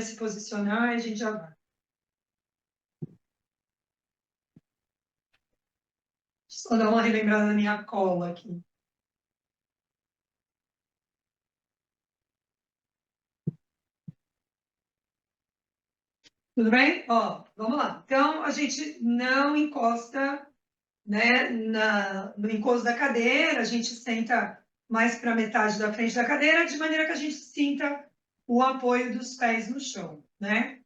se posicionar e a gente já vai. Só dar uma relembrada da minha cola aqui. Tudo bem? Ó, vamos lá. Então, a gente não encosta, né, no encosto da cadeira, a gente senta mais para metade da frente da cadeira, de maneira que a gente sinta o apoio dos pés no chão, né?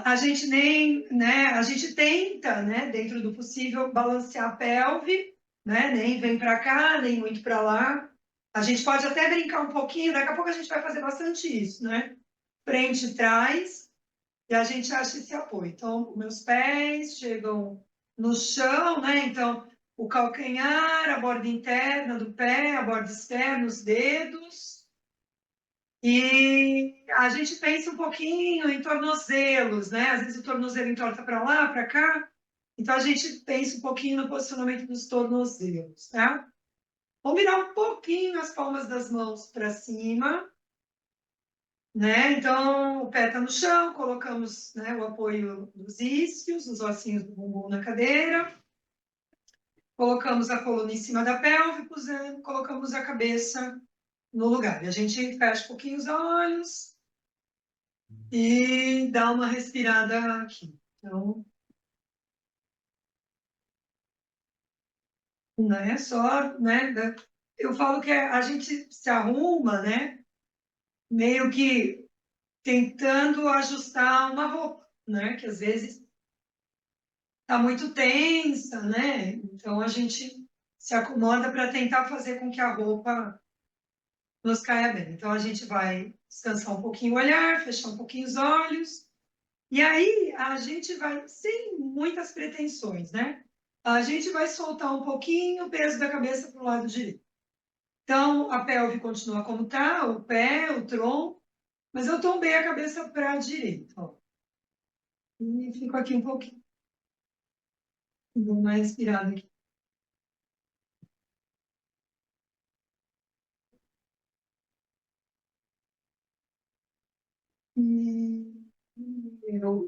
A gente nem, né, a gente tenta, né, dentro do possível, balancear a pelve, né, nem vem para cá, nem muito para lá. A gente pode até brincar um pouquinho, daqui a pouco a gente vai fazer bastante isso, né? Frente e trás, e a gente acha esse apoio. Então, meus pés chegam no chão, né? Então, o calcanhar, a borda interna do pé, a borda externa, os dedos. E a gente pensa um pouquinho em tornozelos, né? Às vezes o tornozelo entorta para lá, para cá. Então, a gente pensa um pouquinho no posicionamento dos tornozelos, tá? Vamos virar um pouquinho as palmas das mãos para cima, né? Então, o pé está no chão, colocamos, né, o apoio dos isquios, os ossinhos do bumbum na cadeira. Colocamos a coluna em cima da pelve, colocamos a cabeça no lugar. E a gente fecha um pouquinho os olhos e dá uma respirada aqui. Então, não é só, né? Eu falo que a gente se arruma, né? Meio que tentando ajustar uma roupa, né? Que às vezes está muito tensa, né? Então a gente se acomoda para tentar fazer com que a roupa nos caia bem. Então a gente vai descansar um pouquinho o olhar, fechar um pouquinho os olhos, e aí a gente vai, sem muitas pretensões, né? A gente vai soltar um pouquinho o peso da cabeça para o lado direito. Então a pelve continua como está, o pé, o tronco, mas eu tombei a cabeça para a direita. Ó. E fico aqui um pouquinho. Dou uma respirada aqui.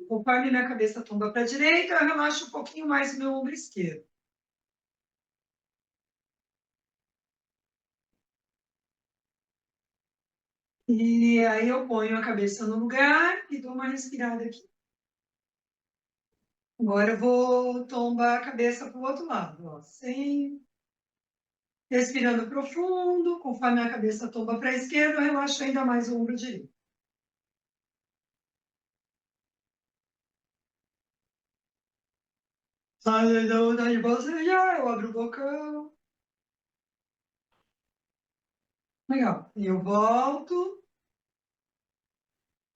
Conforme minha cabeça tomba para a direita, eu relaxo um pouquinho mais o meu ombro esquerdo. E aí eu ponho a cabeça no lugar e dou uma respirada aqui. Agora eu vou tombar a cabeça para o outro lado, ó, sem... Respirando profundo, conforme a cabeça tomba para a esquerda, eu relaxo ainda mais o ombro direito. Sai de você já, eu abro o bocão. Legal. Eu volto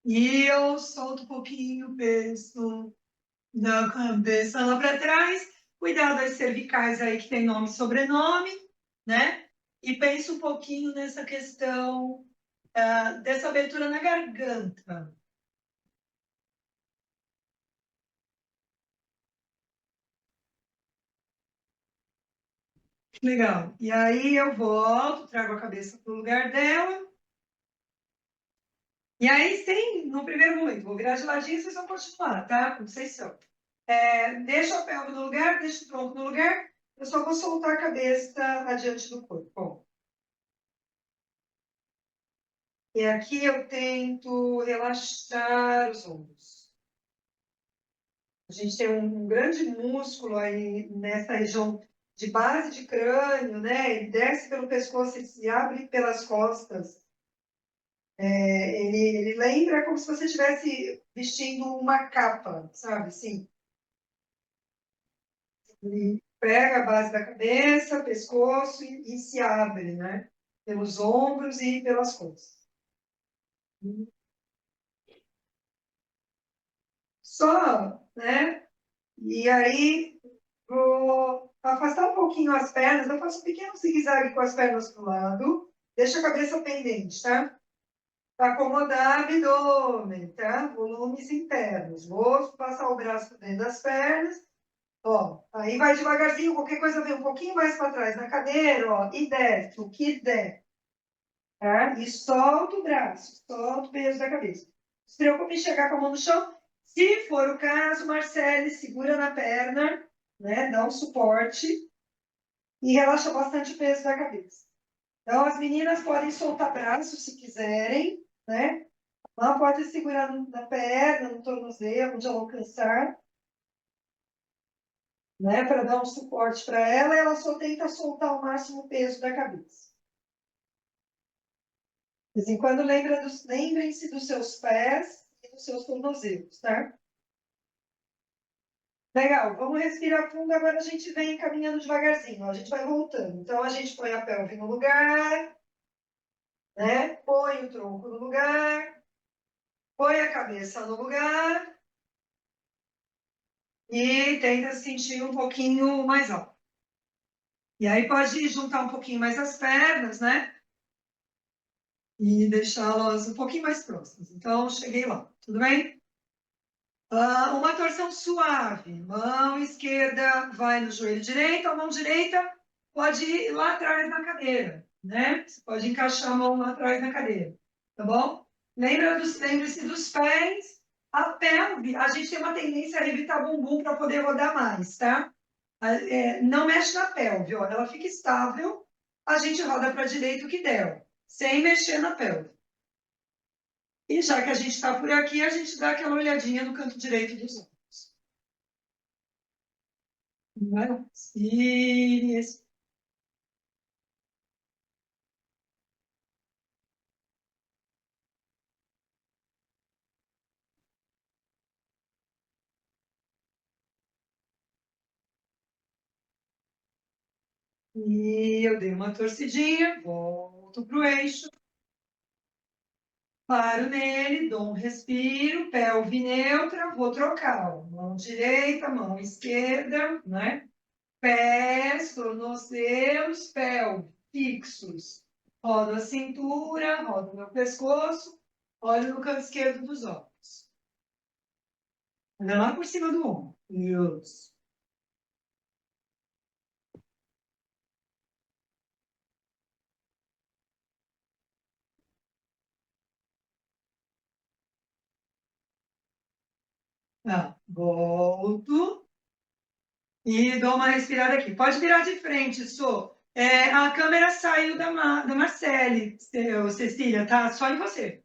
e eu solto um pouquinho o peso da cabeça lá para trás. Cuidado das cervicais aí que tem nome e sobrenome, né? E penso um pouquinho nessa questão dessa abertura na garganta. Legal. E aí eu volto, trago a cabeça para o lugar dela. E aí, sem, no primeiro momento, vou virar de ladinho, vocês vão continuar, tá? Como vocês são. Deixa a pelve no lugar, deixa o tronco no lugar. Eu só vou soltar a cabeça adiante do corpo. Bom. E aqui eu tento relaxar os ombros. A gente tem um grande músculo aí nessa região de base de crânio, né? Ele desce pelo pescoço e se abre pelas costas. Ele lembra como se você estivesse vestindo uma capa, sabe? Assim, ele pega a base da cabeça, pescoço e se abre, né? Pelos ombros e pelas costas. Só, né? E aí, vou afastar um pouquinho as pernas, eu faço um pequeno zigue-zague com as pernas para o lado, deixa a cabeça pendente, tá? Para acomodar o abdômen, tá? Volumes internos. Vou passar o braço dentro das pernas. Ó, aí vai devagarzinho, qualquer coisa vem um pouquinho mais para trás na cadeira, ó, e desce, o que der. Tá? E solta o braço, solta o peso da cabeça. se preocupe em chegar com a mão no chão. Se for o caso, Marcele, segura na perna, né? Dá um suporte e relaxa bastante o peso da cabeça. Então, as meninas podem soltar braço se quiserem, né? Ela pode segurar na perna, no tornozelo, onde ela alcançar, né? Para dar um suporte para ela, e ela só tenta soltar o máximo o peso da cabeça. De vez em quando, lembrem-se dos seus pés e dos seus tornozelos, tá? Legal, vamos respirar fundo, agora a gente vem caminhando devagarzinho, ó, a gente vai voltando. Então, a gente põe a pelve no lugar, né? Põe o tronco no lugar, põe a cabeça no lugar e tenta sentir um pouquinho mais alto. E aí pode juntar um pouquinho mais as pernas, né? E deixá-las um pouquinho mais próximas. Então, cheguei lá, tudo bem? Uma torção suave. Mão esquerda vai no joelho direito, a mão direita pode ir lá atrás na cadeira, né? Você pode encaixar a mão lá atrás na cadeira, tá bom? Lembre-se dos pés. A pelve, a gente tem uma tendência a evitar bumbum para poder rodar mais, tá? Não mexe na pelve, ó, ela fica estável, a gente roda para a direita o que der, sem mexer na pelve. E já que a gente está por aqui, a gente dá aquela olhadinha no canto direito dos olhos. Inspire. E eu dei uma torcidinha, volto para o eixo, paro nele, dou um respiro, pelve neutra, vou trocar. Ó, mão direita, mão esquerda, né? Pés, tornozelos, pelve fixos. Rodo a cintura, rodo o meu pescoço, olho no canto esquerdo dos olhos. Olha lá por cima do ombro. Isso. Volto e dou uma respirada aqui. Pode virar de frente, Sô. A câmera saiu da Marcele, Cecília, tá? Só em você.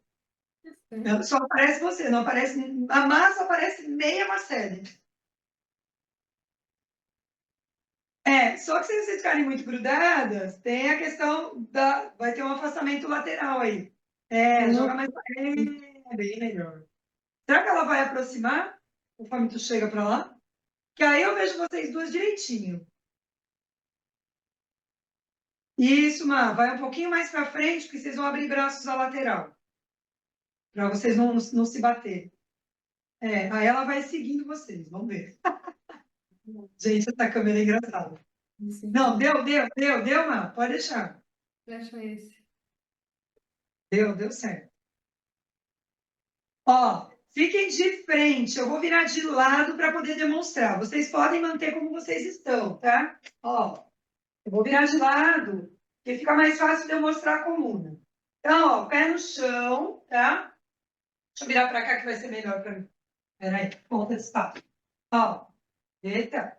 Só aparece você, não aparece. A massa aparece meia Marcele. Só que se vocês ficarem muito grudadas, tem a questão da. Vai ter um afastamento lateral aí. Joga mais. É bem melhor. Será que ela vai aproximar conforme tu chega para lá? Que aí eu vejo vocês duas direitinho. Isso, Má, vai um pouquinho mais para frente, porque vocês vão abrir braços à lateral, para vocês não se bater. Aí ela vai seguindo vocês, vamos ver. Gente, essa câmera é engraçada. Não, deu, Má, pode deixar. Fecha esse. Deu certo. Ó, fiquem de frente, eu vou virar de lado para poder demonstrar. Vocês podem manter como vocês estão, tá? Ó, eu vou virar de lado, porque fica mais fácil de eu mostrar a coluna. Então, ó, pé no chão, tá? Deixa eu virar para cá que vai ser melhor para mim. Peraí, volta esse papo. Ó, eita.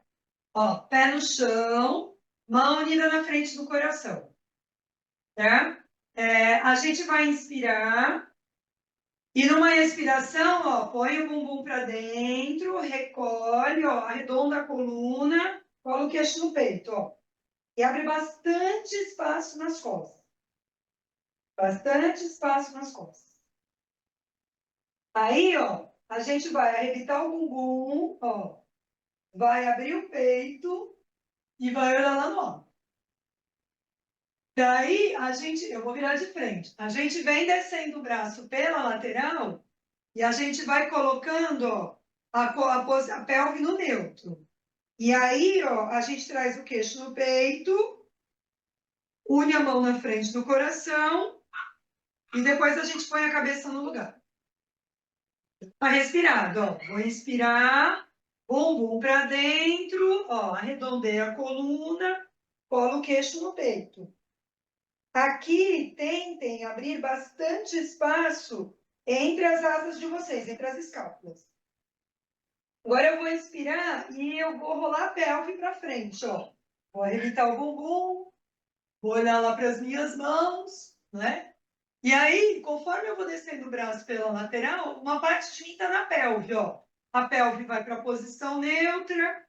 Ó, pé no chão, mão unida na frente do coração, tá? A gente vai inspirar e numa expiração, ó, põe o bumbum para dentro, recolhe, ó, arredonda a coluna, cola o queixo no peito, ó. E abre bastante espaço nas costas. Bastante espaço nas costas. Aí, ó, a gente vai arrebitar o bumbum, ó, vai abrir o peito e vai olhar lá no alto. Daí, eu vou virar de frente. A gente vem descendo o braço pela lateral e a gente vai colocando, ó, a pelve no neutro. E aí, ó, a gente traz o queixo no peito, une a mão na frente do coração e depois a gente põe a cabeça no lugar. Tá respirado, ó. Vou inspirar, bumbum para dentro, ó, arredondei a coluna, colo o queixo no peito. Aqui, tentem abrir bastante espaço entre as asas de vocês, entre as escápulas. Agora eu vou inspirar e eu vou rolar a pelve para frente, ó. Vou arrebitar o bumbum, vou olhar lá para as minhas mãos, né? E aí, conforme eu vou descendo o braço pela lateral, uma parte de mim está na pelve, ó. A pelve vai para a posição neutra,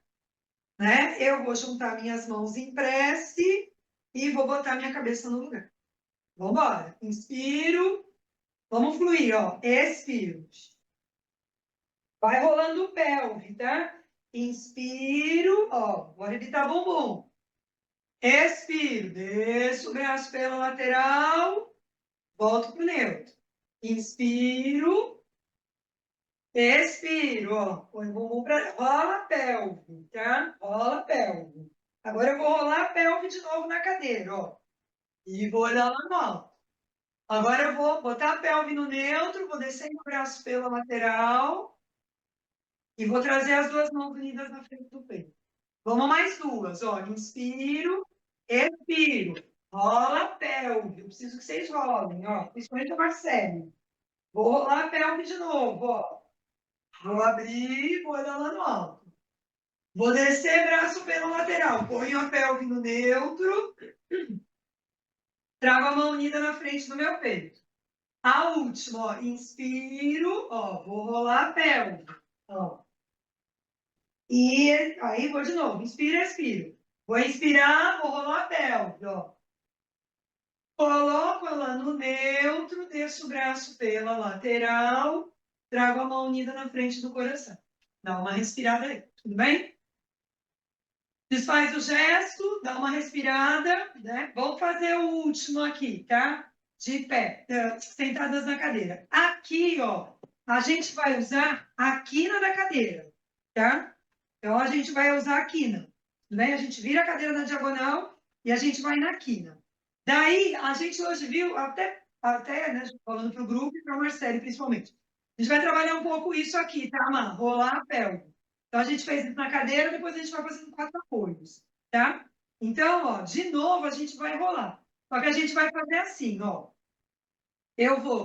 né? Eu vou juntar minhas mãos em prece e vou botar minha cabeça no lugar. Vamos embora. Inspiro. Vamos fluir, ó. Expiro. Vai rolando o pelve, tá? Inspiro, ó. Vou arrebitar bumbum. Expiro. Desço o braço pela lateral. Volto pro neutro. Inspiro. Expiro, ó. Põe o bumbum pra... Rola a pelve, tá? Rola a pelve. Agora eu vou rolar a pelve de novo na cadeira, ó. E vou olhar lá no alto. Agora eu vou botar a pelve no neutro, vou descer o braço pela lateral e vou trazer as duas mãos unidas na frente do peito. Vamos mais duas, ó. Inspiro, expiro. Rola a pelve. Eu preciso que vocês rolem, ó. Principalmente a Marcele. Vou rolar a pelve de novo, ó. Vou abrir, vou olhar lá no alto. Vou descer braço pela lateral. Ponho a pelve no neutro. Trago a mão unida na frente do meu peito. A última, ó, inspiro, ó, vou rolar a pelve, ó. E aí vou de novo, inspira, expiro. Vou inspirar, vou rolar a pelve, ó. Coloco ela no neutro, desço o braço pela lateral, trago a mão unida na frente do coração. Dá uma respirada aí, tudo bem? Desfaz o gesto, dá uma respirada, né? Vamos fazer o último aqui, tá? De pé, sentadas na cadeira. Aqui, ó, a gente vai usar a quina da cadeira, tá? Então, a gente vai usar a quina, né? A gente vira a cadeira na diagonal e a gente vai na quina. Daí, a gente hoje viu, até né, falando para o grupo e para o Marcelo, principalmente. A gente vai trabalhar um pouco isso aqui, tá, Amanda? Rolar a pelve. Então, a gente fez isso na cadeira, depois a gente vai fazendo 4 apoios, tá? Então, ó, de novo, a gente vai rolar. Só que a gente vai fazer assim, ó.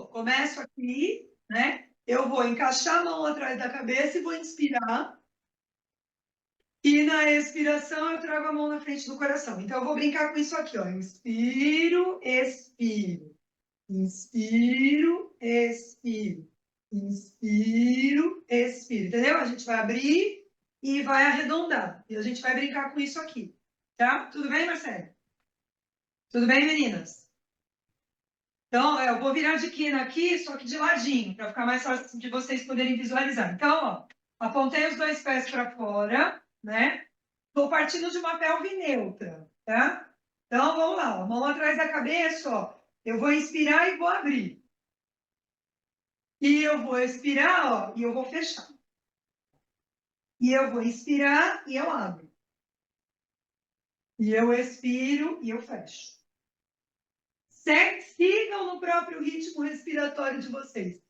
Começo aqui, né? Eu vou encaixar a mão atrás da cabeça e vou inspirar. E na expiração, eu trago a mão na frente do coração. Então, eu vou brincar com isso aqui, ó. Inspiro, expiro. Inspiro, expiro. Inspiro, expiro. Entendeu? A gente vai abrir e vai arredondar. E a gente vai brincar com isso aqui. Tá? Tudo bem, Marcelo? Tudo bem, meninas? Então, eu vou virar de quina aqui, só que de ladinho, para ficar mais fácil de vocês poderem visualizar. Então, ó, apontei os dois pés para fora, né? Estou partindo de uma pelve neutra, tá? Então, vamos lá, ó, mão atrás da cabeça, ó. Eu vou inspirar e vou abrir. E eu vou expirar, ó, e eu vou fechar. E eu vou inspirar e eu abro. E eu expiro e eu fecho. Sigam no próprio ritmo respiratório de vocês.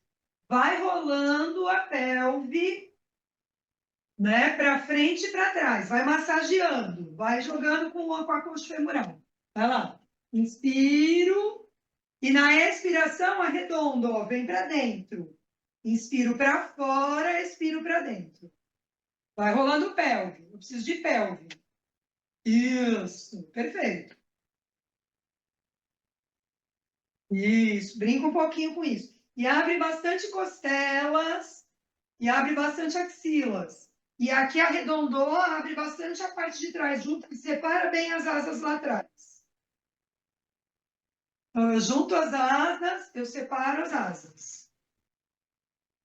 Vai rolando a pelve, né, para frente e para trás. Vai massageando, vai jogando com a coxa femoral. Vai lá. Inspiro e na expiração arredondo, ó, vem para dentro. Inspiro para fora, expiro para dentro. Vai rolando pelve. Eu preciso de pelve. Isso, perfeito. Isso, brinca um pouquinho com isso. E abre bastante costelas e abre bastante axilas. E aqui arredondou, abre bastante a parte de trás, junto, separa bem as asas lá atrás. Junto as asas, eu separo as asas.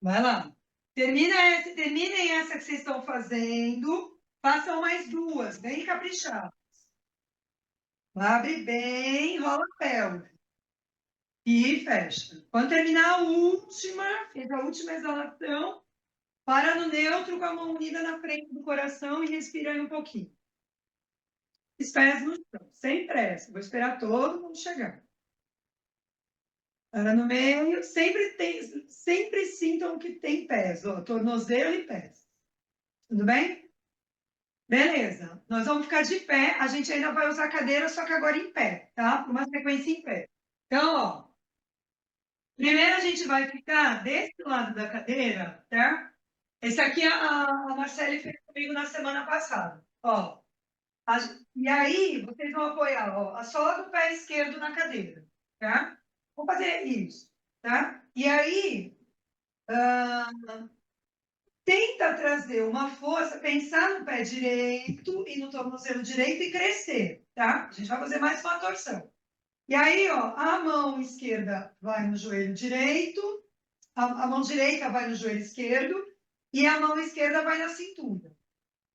Vai lá. Terminem essa que vocês estão fazendo. Façam mais duas, bem caprichadas. Abre bem, rola a pelve. E fecha. Quando terminar a última, fez a última exalação, para no neutro com a mão unida na frente do coração e respira aí um pouquinho. Os pés no chão, sem pressa. Vou esperar todo mundo chegar. Para no meio, sempre sintam que tem pés, ó, tornozelo e pés. Tudo bem? Beleza. Nós vamos ficar de pé. A gente ainda vai usar a cadeira, só que agora em pé, tá? Uma sequência em pé. Então, ó, Primeiro a gente vai ficar desse lado da cadeira, tá? Esse aqui a Marcele fez comigo na semana passada. Ó, e aí vocês vão apoiar, ó, a sola do pé esquerdo na cadeira, tá? Vou fazer isso, tá? E aí, tenta trazer uma força, pensar no pé direito e no tornozelo direito e crescer, tá? A gente vai fazer mais uma torção. E aí, ó, a mão esquerda vai no joelho direito, a mão direita vai no joelho esquerdo e a mão esquerda vai na cintura,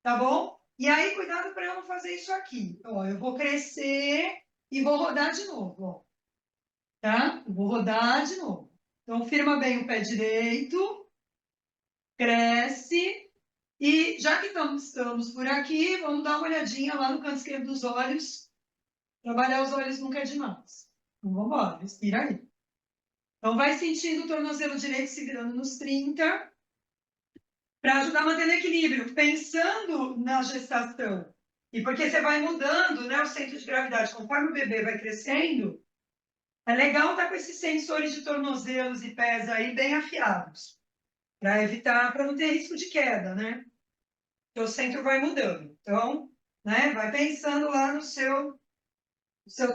tá bom? E aí, cuidado para eu não fazer isso aqui. Ó, eu vou crescer e vou rodar de novo, ó, tá? Eu vou rodar de novo. Então, firma bem o pé direito, cresce. E já que estamos por aqui, vamos dar uma olhadinha lá no canto esquerdo dos olhos. Trabalhar os olhos nunca é demais. Então, vamos embora, respira aí. Então, vai sentindo o tornozelo direito se virando nos 30, para ajudar a manter o equilíbrio, pensando na gestação. E porque você vai mudando, né, o centro de gravidade, conforme o bebê vai crescendo, é legal estar com esses sensores de tornozelos e pés aí bem afiados, para evitar, para não ter risco de queda, né? Porque o centro vai mudando. Então, né, vai pensando lá no seu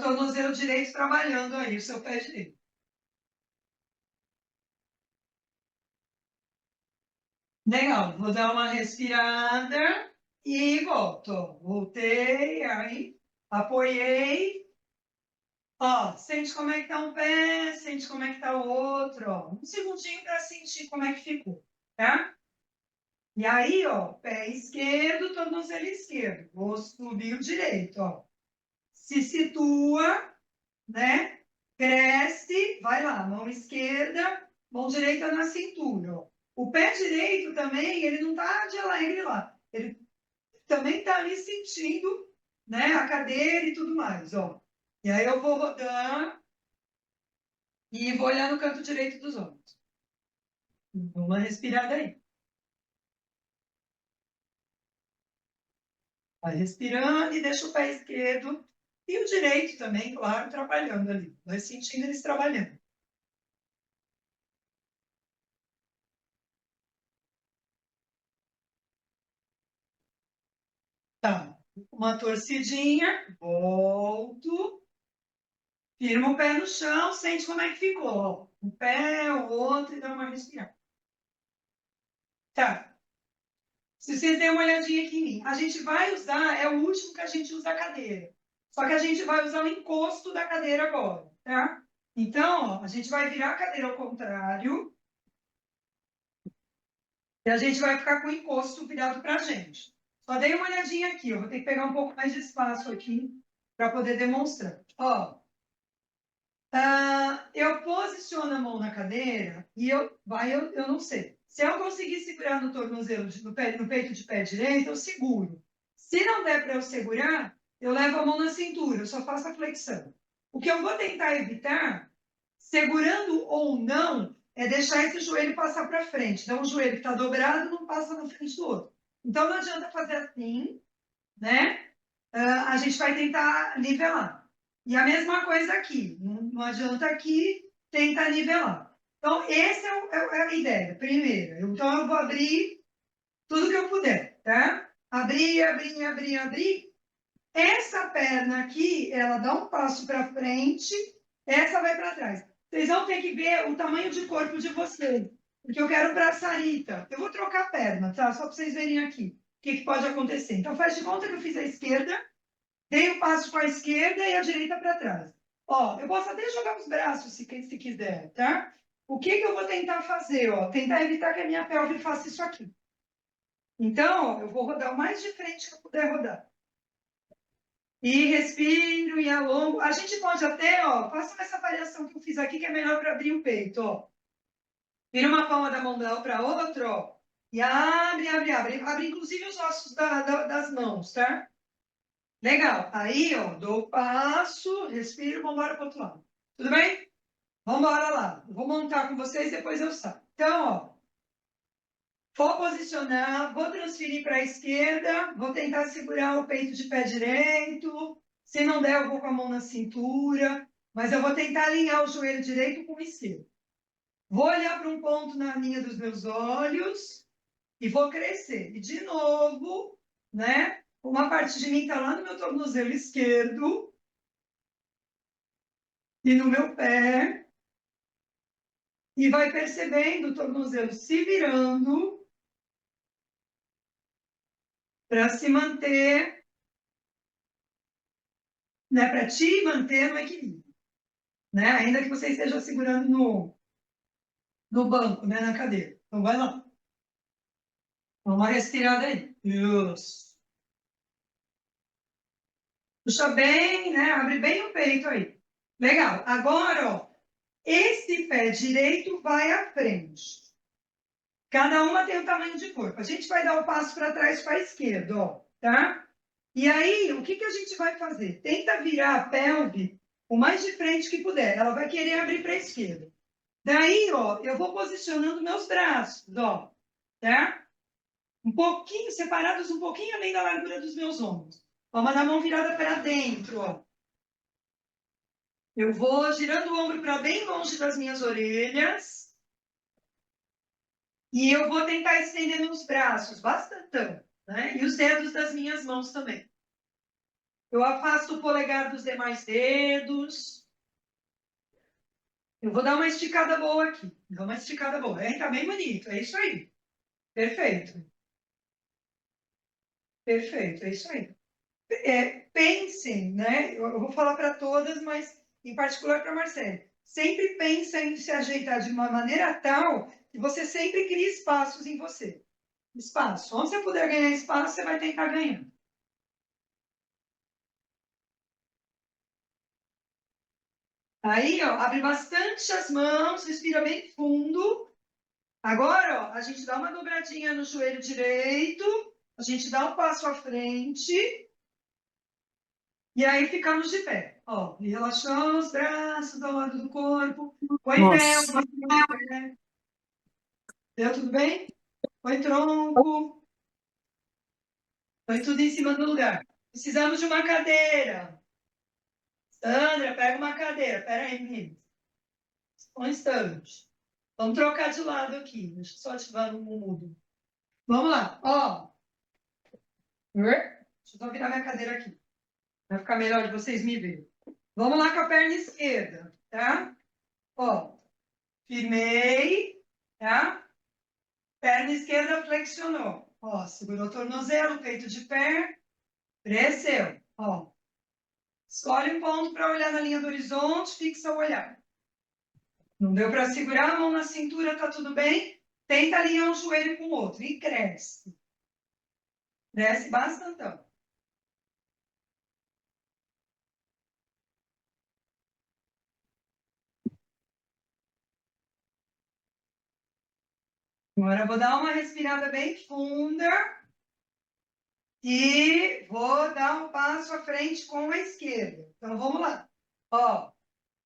tornozelo direito trabalhando aí, o seu pé direito. Legal, vou dar uma respirada e volto. Voltei, aí, apoiei. Ó, sente como é que tá um pé, sente como é que tá o outro, ó. Um segundinho para sentir como é que ficou, tá? E aí, ó, pé esquerdo, tornozelo esquerdo. Vou subir o direito, ó. Se situa, né? Cresce, vai lá, mão esquerda, mão direita na cintura, ó. O pé direito também, ele não tá de alegre lá. Ele também tá ali sentindo, né, a cadeira e tudo mais, ó. E aí eu vou rodar e vou olhar no canto direito dos olhos. Uma respirada aí. Vai respirando e deixa o pé esquerdo e o direito também, claro, trabalhando ali. Vai sentindo eles trabalhando. Tá. Uma torcidinha, volto, firma o pé no chão, sente como é que ficou. Um pé, o outro e dá uma respirada. Tá. Se vocês derem uma olhadinha aqui em mim, a gente vai usar, é o último que a gente usa a cadeira. Só que a gente vai usar o encosto da cadeira agora, tá? Então, ó, a gente vai virar a cadeira ao contrário e a gente vai ficar com o encosto virado para a gente. Só dei uma olhadinha aqui, eu vou ter que pegar um pouco mais de espaço aqui para poder demonstrar. Ó, eu posiciono a mão na cadeira e eu não sei. Se eu conseguir segurar no tornozelo, no peito de pé direito, eu seguro. Se não der para eu segurar, eu levo a mão na cintura, eu só faço a flexão. O que eu vou tentar evitar, segurando ou não, é deixar esse joelho passar para frente. Então, o joelho que está dobrado não passa na frente do outro. Então, não adianta fazer assim, né? A gente vai tentar nivelar. E a mesma coisa aqui, não adianta aqui, tenta nivelar. Então, essa é a ideia, primeira. Então, eu vou abrir tudo que eu puder, tá? Abrir, abrir, abrir, abrir. Essa perna aqui, ela dá um passo para frente, essa vai para trás. Vocês vão ter que ver o tamanho de corpo de vocês, porque eu quero braçarita. Eu vou trocar a perna, tá? Só para vocês verem aqui o que pode acontecer. Então, faz de conta que eu fiz a esquerda, dei o passo com a esquerda e a direita para trás. Ó, eu posso até jogar os braços se quiser, tá? O que eu vou tentar fazer? Ó, tentar evitar que a minha pelve faça isso aqui. Então, ó, eu vou rodar o mais de frente que eu puder rodar. E respiro e alongo. A gente pode até, ó, faça essa variação que eu fiz aqui, que é melhor para abrir o peito, ó. Vira uma palma da mão para outra, ó. E abre, abre, abre. Abre inclusive os ossos das mãos, tá? Legal. Aí, ó, dou o passo, respiro, vamos embora para o outro lado. Tudo bem? Vamos embora lá. Eu vou montar com vocês, depois eu saio. Então, ó, vou posicionar, vou transferir para a esquerda, vou tentar segurar o peito de pé direito. Se não der, eu vou com a mão na cintura, mas eu vou tentar alinhar o joelho direito com o esquerdo. Vou olhar para um ponto na linha dos meus olhos e vou crescer. E de novo, né? Uma parte de mim está lá no meu tornozelo esquerdo e no meu pé. E vai percebendo o tornozelo se virando para se manter, né? Para te manter no equilíbrio, né? Ainda que você esteja segurando no banco, né? Na cadeira. Então vai lá. Dá uma respirada aí. Isso. Puxa bem, né? Abre bem o peito aí. Legal. Agora, ó, esse pé direito vai à frente. Cada uma tem um tamanho de corpo. A gente vai dar o passo para trás para a esquerda, ó, tá? E aí, o que que a gente vai fazer? Tenta virar a pelve o mais de frente que puder. Ela vai querer abrir para a esquerda. Daí, ó, eu vou posicionando meus braços, ó, tá? Um pouquinho, separados um pouquinho além da largura dos meus ombros. Palma da mão virada para dentro, ó. Eu vou girando o ombro para bem longe das minhas orelhas. E eu vou tentar estender meus braços bastante, né? E os dedos das minhas mãos também. Eu afasto o polegar dos demais dedos. Eu vou dar uma esticada boa aqui. Dá uma esticada boa. É, tá bem bonito. É isso aí. Perfeito. Perfeito. É isso aí. Pensem, né? Eu vou falar para todas, mas em particular para a Marcele. Sempre pensa em se ajeitar de uma maneira tal que você sempre crie espaços em você. Espaço. Onde você puder ganhar espaço, você vai tentar ganhar. Aí, ó, abre bastante as mãos, respira bem fundo. Agora, ó, a gente dá uma dobradinha no joelho direito, a gente dá um passo à frente e aí ficamos de pé. Ó, e relaxou os braços ao lado do corpo. Põe pé, Nossa. pé. Deu tudo bem? Põe tronco. Põe tudo em cima do lugar. Precisamos de uma cadeira. Sandra, pega uma cadeira. Pera aí, menino. Um instante. Vamos trocar de lado aqui. Deixa eu só ativar no mudo. Vamos lá. Ó. Deixa eu só virar minha cadeira aqui. Vai ficar melhor de vocês me verem. Vamos lá com a perna esquerda, tá? Ó. Firmei, tá? Perna esquerda flexionou. Ó, segurou o tornozelo, peito de pé. Cresceu. Ó. Escolhe um ponto para olhar na linha do horizonte, fixa o olhar. Não deu para segurar a mão na cintura, tá tudo bem? Tenta alinhar um joelho com o outro e cresce. Cresce bastante. Agora eu vou dar uma respirada bem funda e vou dar um passo à frente com a esquerda. Então vamos lá. Ó,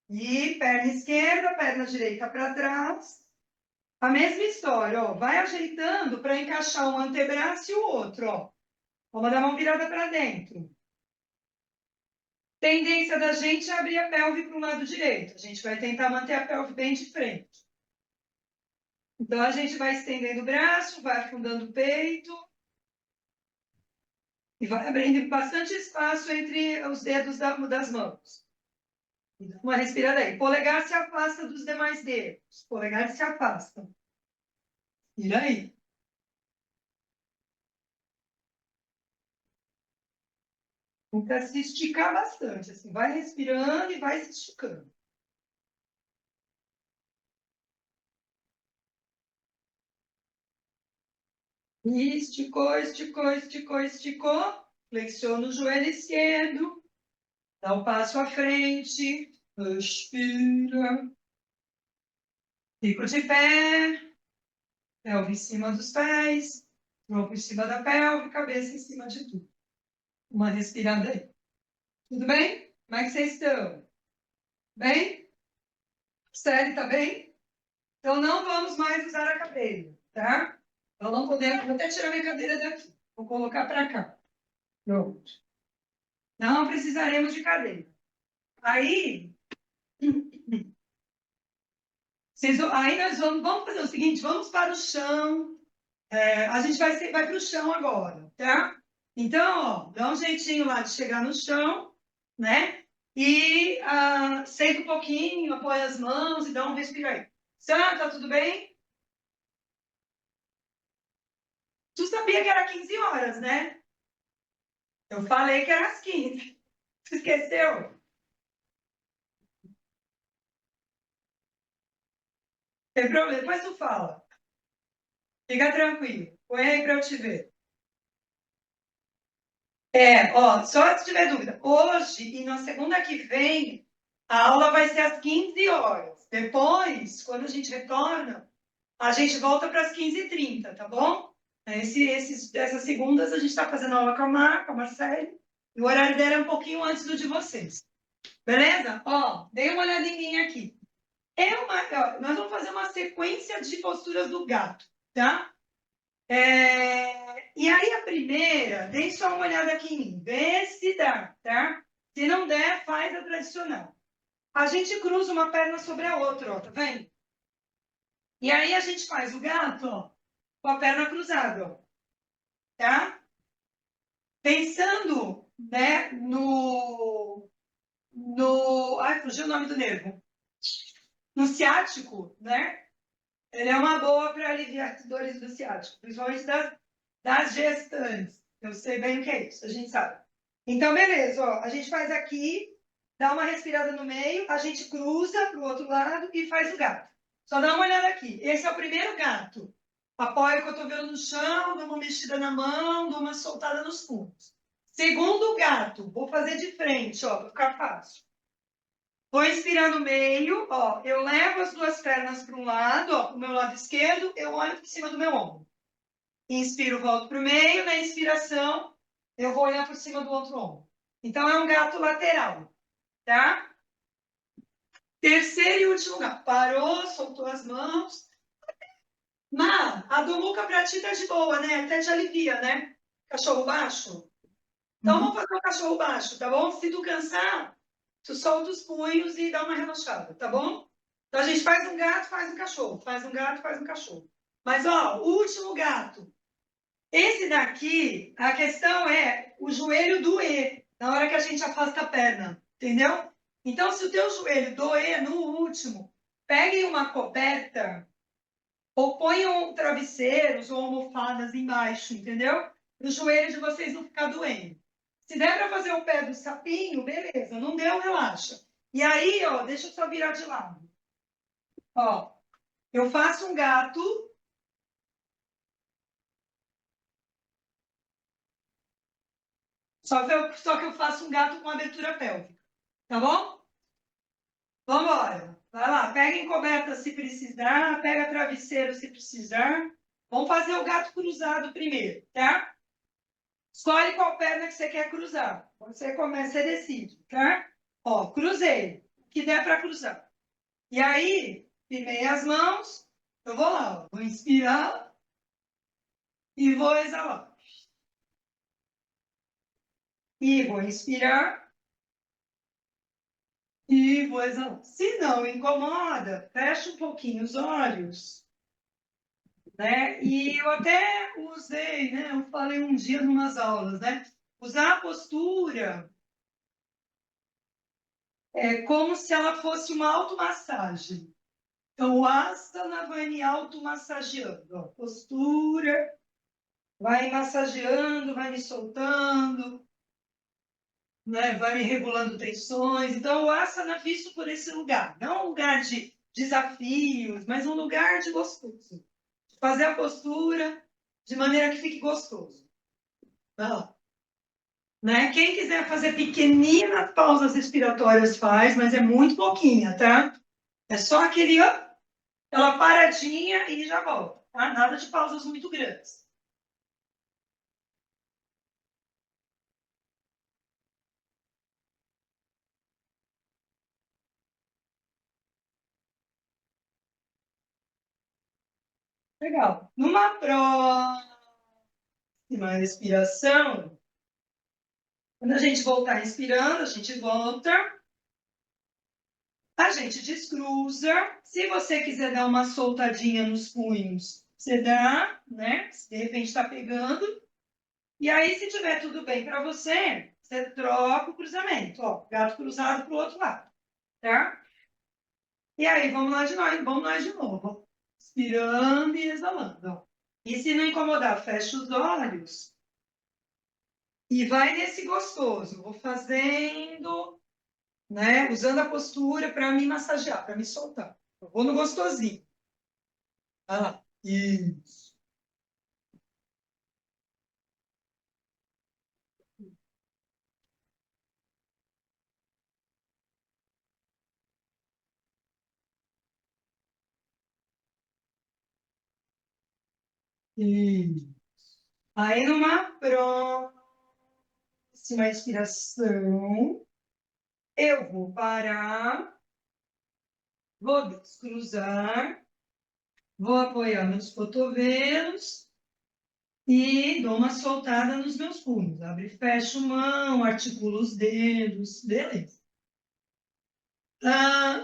e perna esquerda, perna direita para trás. A mesma história, ó. Vai ajeitando para encaixar um antebraço e o outro, ó. Vamos dar a mão virada para dentro. Tendência da gente é abrir a pelve para o lado direito. A gente vai tentar manter a pelve bem de frente. Então a gente vai estendendo o braço, vai afundando o peito. E vai abrindo bastante espaço entre os dedos das mãos. Uma respirada aí. Polegar se afasta dos demais dedos. Polegar se afasta. E aí? Tenta se esticar bastante. Assim, vai respirando e vai se esticando. E esticou, esticou, esticou, esticou. Flexiona o joelho esquerdo. Dá um passo à frente. Respira. Fico de pé. Pelve em cima dos pés. Tronco em cima da pelve. Cabeça em cima de tudo. Uma respirada aí. Tudo bem? Como é que vocês estão? Bem? Sério, tá bem? Então não vamos mais usar a cadeira, tá? Então não podemos. Vou até tirar minha cadeira daqui. Vou colocar para cá. Pronto. Não precisaremos de cadeira. Aí, Aí nós vamos fazer o seguinte, vamos para o chão. A gente vai para o chão agora, tá? Então, ó, dá um jeitinho lá de chegar no chão, né? E senta um pouquinho, apoia as mãos e dá um respiro aí. Sam, tá tudo bem? Tu sabia que era 15 horas, né? Eu falei que era às 15. Tu esqueceu? Tem problema, depois tu fala. Fica tranquilo. Põe aí para eu te ver. Ó, só se tiver dúvida, hoje e na segunda que vem, a aula vai ser às 15 horas. Depois, quando a gente retorna, a gente volta para as 15h30, tá bom? Essas segundas a gente está fazendo aula com a Marcele, e o horário dela é um pouquinho antes do de vocês. Beleza? Ó, dei uma olhada em mim aqui. Nós vamos fazer uma sequência de posturas do gato, tá? E aí a primeira, dê só uma olhada aqui em mim, vê se dá, tá? Se não der, faz a tradicional. A gente cruza uma perna sobre a outra, ó, tá vendo? E aí a gente faz o gato, ó, com a perna cruzada, ó, tá? Pensando, né, ai, fugiu o nome do nervo. No ciático, né? Ele é uma boa para aliviar as dores do ciático, principalmente das gestantes. Eu sei bem o que é isso, a gente sabe. Então, beleza, ó, a gente faz aqui, dá uma respirada no meio, a gente cruza para o outro lado e faz o gato. Só dá uma olhada aqui. Esse é o primeiro gato. Apoio o cotovelo no chão, dou uma mexida na mão, dou uma soltada nos punhos. Segundo gato, vou fazer de frente, ó, para ficar fácil. Vou inspirar no meio, ó, eu levo as duas pernas para um lado, ó, para o meu lado esquerdo, eu olho por cima do meu ombro. Inspiro, volto para o meio, na inspiração, eu vou olhar por cima do outro ombro. Então, é um gato lateral, tá? Terceiro e último gato. Parou, soltou as mãos. Mas a do Luca pra ti tá de boa, né? Até te alivia, né? Cachorro baixo. Então, vamos fazer o cachorro baixo, tá bom? Se tu cansar, tu solta os punhos e dá uma relaxada, tá bom? Então, a gente faz um gato, faz um cachorro. Faz um gato, faz um cachorro. Mas, ó, o último gato. Esse daqui, a questão é o joelho doer na hora que a gente afasta a perna, entendeu? Então, se o teu joelho doer no último, peguem uma coberta ou ponham travesseiros ou almofadas embaixo, entendeu? Para o joelho de vocês não ficar doendo. Se der para fazer o pé do sapinho, beleza. Não deu, relaxa. E aí, ó, deixa eu só virar de lado. Ó, eu faço um gato. Só que eu faço um gato com abertura pélvica. Tá bom? Vamos embora. Vai lá, pega encoberta se precisar, pega travesseiro se precisar. Vamos fazer o gato cruzado primeiro, tá? Escolhe qual perna que você quer cruzar. Você começa, você decide, tá? Ó, cruzei. O que der para cruzar. E aí, firmei as mãos. Eu vou lá, ó. Vou inspirar e vou exalar. E vou inspirar e vou exalar. Se não incomoda, fecha um pouquinho os olhos. Né? E eu até usei, né? Eu falei um dia em umas aulas, né? Usar a postura é como se ela fosse uma automassagem. Então, o asana vai me automassageando. Ó, postura, vai massageando, vai me soltando, né? Vai me regulando tensões. Então, o asana visto por esse lugar. Não um lugar de desafios, mas um lugar de gostoso. Fazer a postura de maneira que fique gostoso. Vai lá. Né? Quem quiser fazer pequeninas pausas respiratórias faz, mas é muito pouquinha, tá? É só aquele, ó, aquela paradinha e já volta, tá? Nada de pausas muito grandes. Legal. Numa próxima respiração, quando a gente voltar respirando, a gente volta. A gente descruza. Se você quiser dar uma soltadinha nos punhos, você dá, né? Se de repente está pegando. E aí, se tiver tudo bem para você, você troca o cruzamento. Ó, gato cruzado para o outro lado, tá? E aí, vamos lá de novo. Inspirando e exalando. Ó. E se não incomodar, fecha os olhos. E vai nesse gostoso. Vou fazendo, né? Usando a postura para me massagear, para me soltar. Eu vou no gostosinho. Vai lá. Isso. Isso. Aí, numa próxima inspiração, eu vou parar, vou descruzar, vou apoiar meus cotovelos e dou uma soltada nos meus punhos. Abre e fecha mão, articulo os dedos, beleza.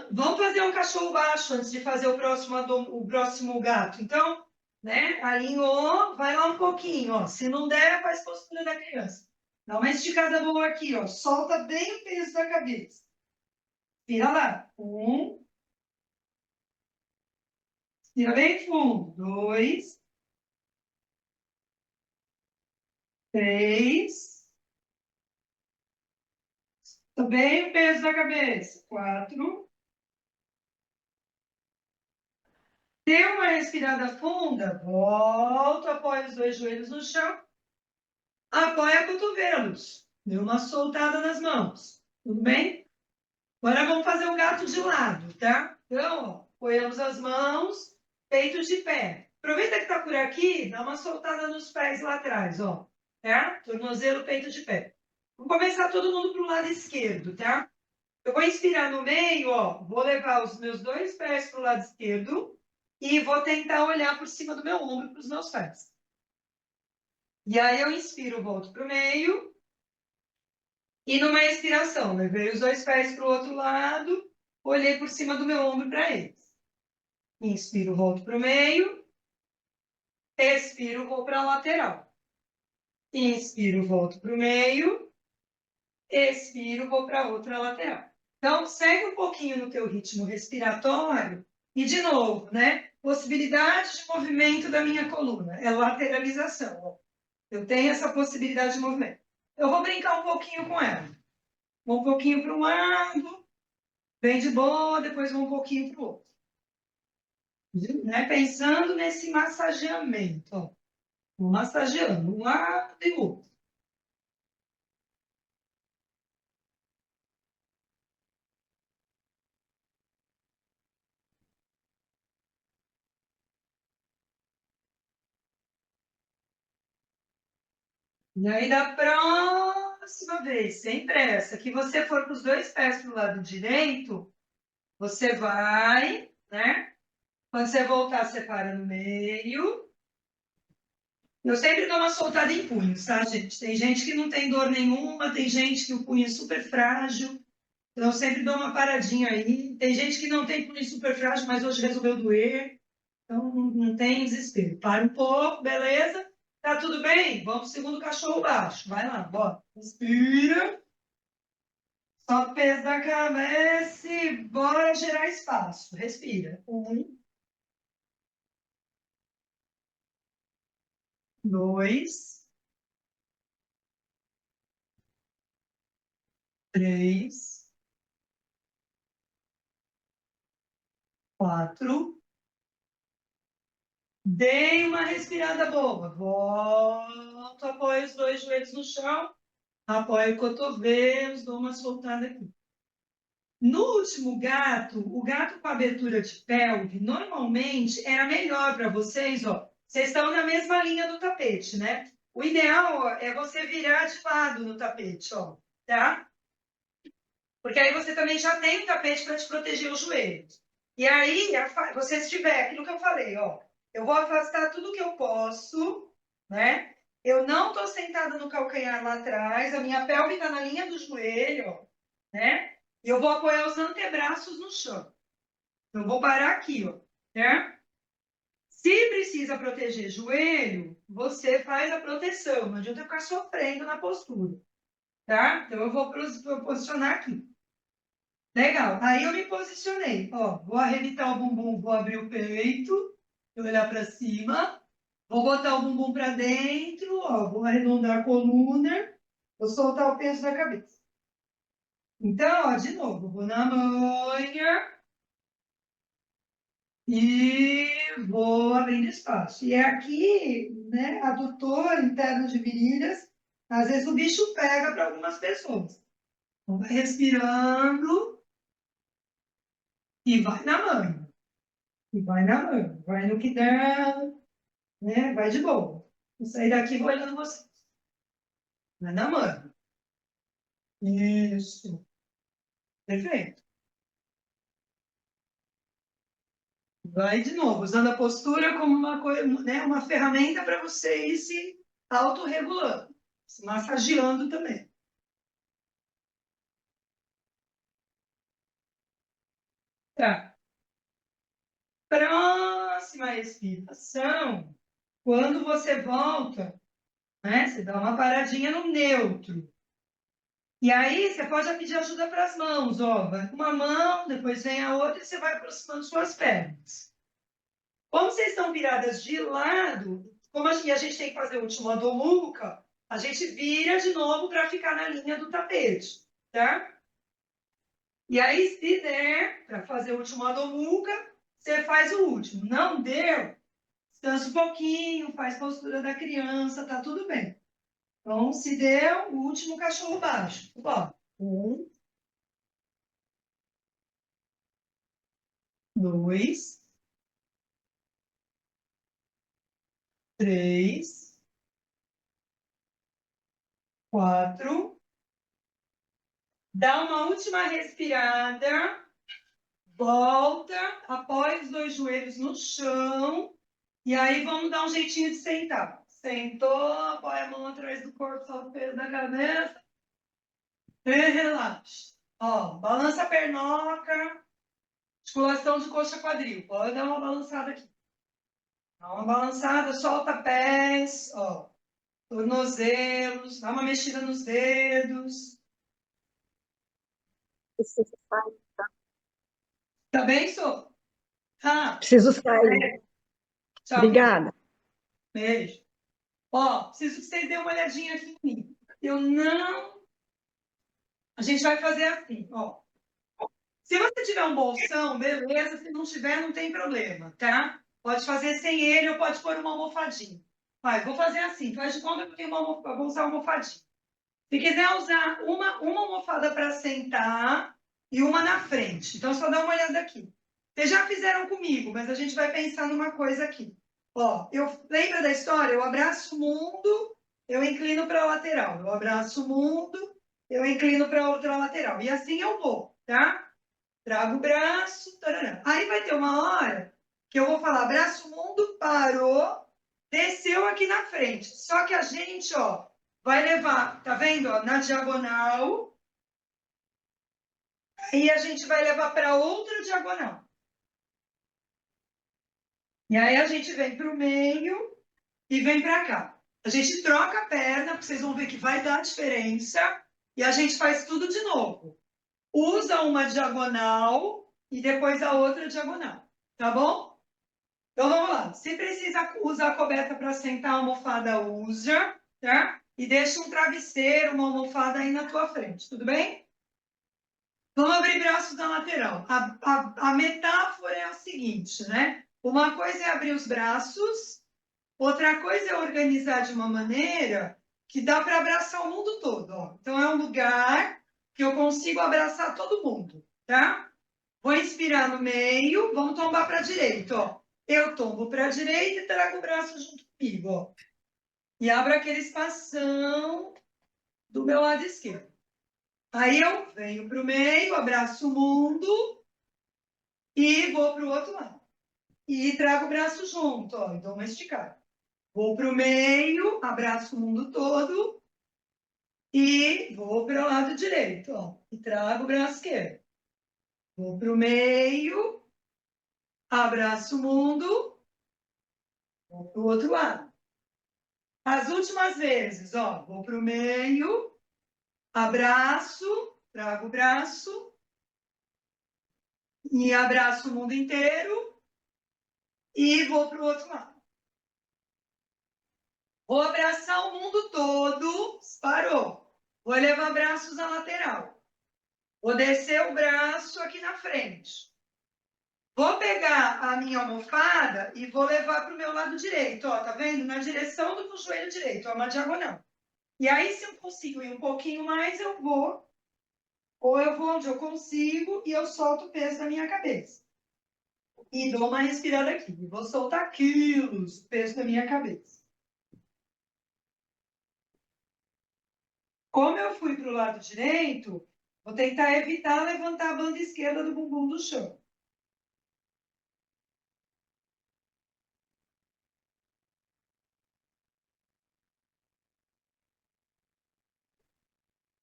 Vamos fazer um cachorro baixo antes de fazer o próximo gato. Então, né, alinhou, vai lá um pouquinho, ó. Se não der, faz postura da criança. Dá uma esticada boa aqui, ó. Solta bem o peso da cabeça. Vira lá. Respira bem fundo. 2, 3. Bem o peso da cabeça. 4. Deu uma respirada funda. Volta, apoia os dois joelhos no chão. Apoia cotovelos. Deu uma soltada nas mãos. Tudo bem? Agora vamos fazer o gato de lado, tá? Então, ó, apoiamos as mãos, peito de pé. Aproveita que está por aqui, dá uma soltada nos pés lá atrás, ó. Tá? Tornozelo, peito de pé. Vamos começar todo mundo para o lado esquerdo, tá? Eu vou inspirar no meio, ó. Vou levar os meus dois pés para o lado esquerdo e vou tentar olhar por cima do meu ombro para os meus pés. E aí eu inspiro, volto para o meio. E numa expiração, levei os dois pés para o outro lado, olhei por cima do meu ombro para eles. Inspiro, volto para o meio. Expiro, vou para a lateral. Inspiro, volto para o meio. Expiro, vou para a outra lateral. Então, segue um pouquinho no teu ritmo respiratório. E, de novo, né? Possibilidade de movimento da minha coluna. É lateralização. Ó. Eu tenho essa possibilidade de movimento. Eu vou brincar um pouquinho com ela. Vou um pouquinho para um lado, bem de boa, depois vou um pouquinho para o outro. Né? Pensando nesse massageamento. Ó. Vou massageando um lado e o outro. E aí, da próxima vez, sem pressa, que você for com os dois pés para o lado direito, você vai, né? Quando você voltar, você para no meio. Eu sempre dou uma soltada em punhos, tá, gente? Tem gente que não tem dor nenhuma, tem gente que o punho é super frágil. Então, eu sempre dou uma paradinha aí. Tem gente que não tem punho super frágil, mas hoje resolveu doer. Então, não tem desespero. Para um pouco, beleza? Tá tudo bem? Vamos pro segundo cachorro baixo. Vai lá, bora. Respira. Só peso da cabeça e bora gerar espaço. Respira. 1, 2, 3, 4. Dei uma respirada boa. Volto, apoio os dois joelhos no chão. Apoio cotovelos, dou uma soltada aqui. No último gato, o gato com abertura de pelve, normalmente era melhor para vocês, ó. Vocês estão na mesma linha do tapete, né? O ideal ó, é você virar de lado no tapete, ó, tá? Porque aí você também já tem o tapete para te proteger os joelhos. E aí, você estiver, aquilo que eu falei, ó, eu vou afastar tudo que eu posso, né? Eu não estou sentada no calcanhar lá atrás, a minha pelve está na linha do joelho, ó, né? E eu vou apoiar os antebraços no chão. Eu vou parar aqui, ó, certo? Se precisa proteger joelho, você faz a proteção. Não adianta ficar sofrendo na postura, tá? Então, eu vou posicionar aqui. Legal. Aí eu me posicionei. Ó, vou arrebitar o bumbum, vou abrir o peito, vou olhar para cima. Vou botar o bumbum para dentro, ó, vou arredondar a coluna, vou soltar o peso da cabeça. Então, ó, de novo, vou na manha e vou abrindo espaço. E é aqui, né, adutor interno de virilhas, às vezes o bicho pega para algumas pessoas. Então, vai respirando e vai na manha. E vai na manha, vai no que der, né, vai de boa. Vou sair daqui vou olhando vocês. Vai na manha. Isso. Perfeito. Vai de novo, usando a postura como uma coisa, né, uma ferramenta para você ir se autorregulando, se massageando também. Tá. Próxima respiração. Quando você volta, né, você dá uma paradinha no neutro. E aí você pode pedir ajuda para as mãos, ó. Vai com uma mão, depois vem a outra e você vai aproximando suas pernas. Como vocês estão viradas de lado, como a gente tem que fazer o último Adho Mukha, a gente vira de novo para ficar na linha do tapete, tá? E aí, se der para fazer o último Adho Mukha, você faz o último. Não deu, descansa um pouquinho, faz postura da criança, tá tudo bem. Então, se deu, o último cachorro baixo. Ó, 1, 2, 3, 4. Dá uma última respirada. Volta, apoia os dois joelhos no chão. E aí vamos dar um jeitinho de sentar. Sentou, apoia a mão atrás do corpo, solta o peso da cabeça. E relaxa. Ó, balança a pernoca, articulação de coxa quadril. Pode dar uma balançada aqui. Dá uma balançada, solta pés, ó. Tornozelos, dá uma mexida nos dedos. Preciso sair. Tá bem, Sô? Ah, Preciso sair. tchau, querido. Obrigada. Beijo. Ó, preciso que vocês dêem uma olhadinha aqui em mim. Eu não. A gente vai fazer assim, ó. Se você tiver um bolsão, beleza. Se não tiver, não tem problema, tá? Pode fazer sem ele ou pode pôr uma almofadinha. Vai, vou fazer assim. Faz de conta que eu tenho uma almofada, vou usar uma almofadinha. Se quiser usar uma almofada para sentar e uma na frente. Então, só dá uma olhada aqui. Vocês já fizeram comigo, mas a gente vai pensar numa coisa aqui. Ó, lembra da história? Eu abraço o mundo, eu inclino para a lateral. Eu abraço o mundo, eu inclino para a outra lateral. E assim eu vou, tá? Trago o braço, tarará. Aí vai ter uma hora que eu vou falar, braço mundo, parou, desceu aqui na frente. Só que a gente, ó, vai levar, tá vendo, ó, na diagonal. Aí a gente vai levar para outra diagonal. E aí a gente vem para o meio e vem para cá. A gente troca a perna, porque vocês vão ver que vai dar diferença. E a gente faz tudo de novo. Usa uma diagonal e depois a outra diagonal. Tá bom? Então vamos lá. Se precisa usar a coberta para sentar a almofada, usa, tá? E deixa um travesseiro, uma almofada aí na tua frente, tudo bem? Vamos abrir braços na lateral. A metáfora é a seguinte, né? Uma coisa é abrir os braços, outra coisa é organizar de uma maneira que dá para abraçar o mundo todo. Ó. Então é um lugar que eu consigo abraçar todo mundo, tá? Vou inspirar no meio, vamos tombar para a direita, ó. Eu tombo para a direita e trago o braço junto comigo, ó. E abro aquele espação do meu lado esquerdo. Aí eu venho para o meio, abraço o mundo e vou para o outro lado. E trago o braço junto, ó, e dou uma esticada. Vou para o meio, abraço o mundo todo E vou para o lado direito, ó. E trago o braço esquerdo. Vou para o meio, abraço o mundo, vou para o outro lado. As últimas vezes, ó, vou para o meio, abraço, trago o braço e abraço o mundo inteiro e vou para o outro lado. Vou abraçar o mundo todo, parou. Vou levar braços à lateral. Vou descer o braço aqui na frente. Vou pegar a minha almofada e vou levar para o meu lado direito, ó, tá vendo? Na direção do meu joelho direito, ó, uma diagonal. E aí, se eu consigo ir um pouquinho mais, eu vou. Ou eu vou onde eu consigo e eu solto o peso da minha cabeça. E dou uma respirada aqui. E vou soltar quilos, o peso da minha cabeça. Como eu fui para o lado direito, vou tentar evitar levantar a banda esquerda do bumbum do chão.